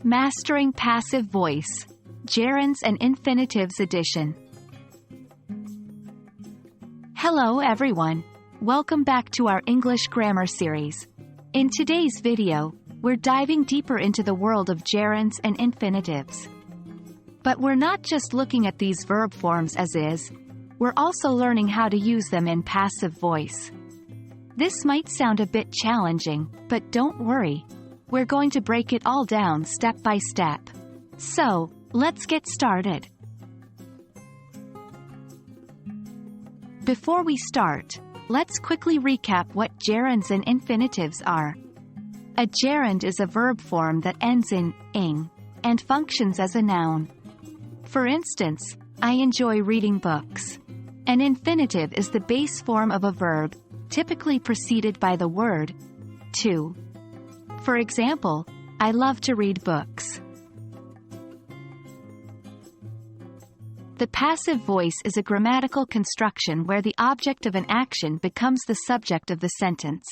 Mastering Passive Voice, Gerunds and Infinitives Edition. Hello everyone. Welcome back to our English grammar series. In today's video, we're diving deeper into the world of gerunds and infinitives. But we're not just looking at these verb forms as is, we're also learning how to use them in passive voice. This might sound a bit challenging, but don't worry. We're going to break it all down step by step. So, let's get started. Before we start, let's quickly recap what gerunds and infinitives are. A gerund is a verb form that ends in ing and functions as a noun. For instance, I enjoy reading books. An infinitive is the base form of a verb, typically preceded by the word to. For example, I love to read books. The passive voice is a grammatical construction where the object of an action becomes the subject of the sentence.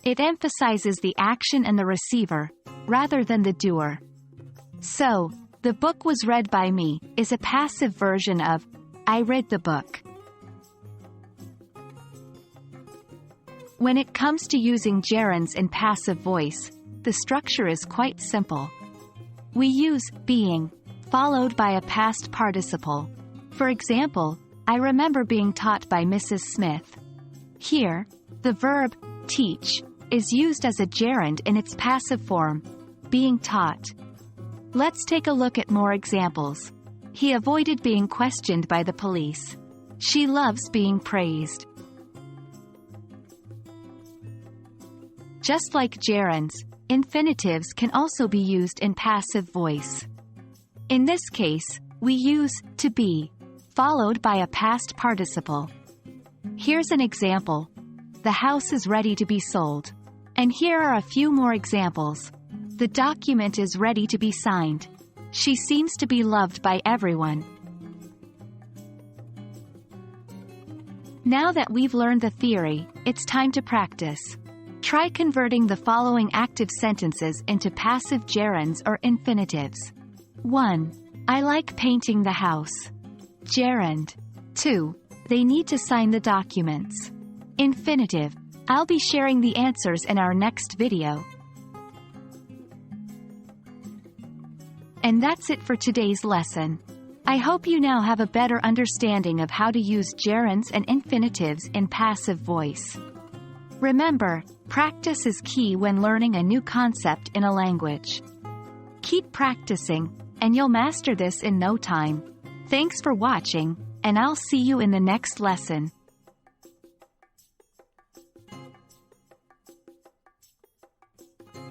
It emphasizes the action and the receiver, rather than the doer. So, the book was read by me is a passive version of I read the book. When it comes to using gerunds in passive voice, the structure is quite simple. We use being, followed by a past participle. For example, I remember being taught by Mrs. Smith. Here, the verb teach is used as a gerund in its passive form, being taught. Let's take a look at more examples. He avoided being questioned by the police. She loves being praised. Just like gerunds, infinitives can also be used in passive voice. In this case, we use to be, followed by a past participle. Here's an example. The house is ready to be sold. And here are a few more examples. The document is ready to be signed. She seems to be loved by everyone. Now that we've learned the theory, it's time to practice. Try converting the following active sentences into passive gerunds or infinitives. 1. I like painting the house. Gerund. 2. They need to sign the documents. Infinitive. I'll be sharing the answers in our next video. And that's it for today's lesson. I hope you now have a better understanding of how to use gerunds and infinitives in passive voice. Remember, practice is key when learning a new concept in a language. Keep practicing, and you'll master this in no time. Thanks for watching, and I'll see you in the next lesson.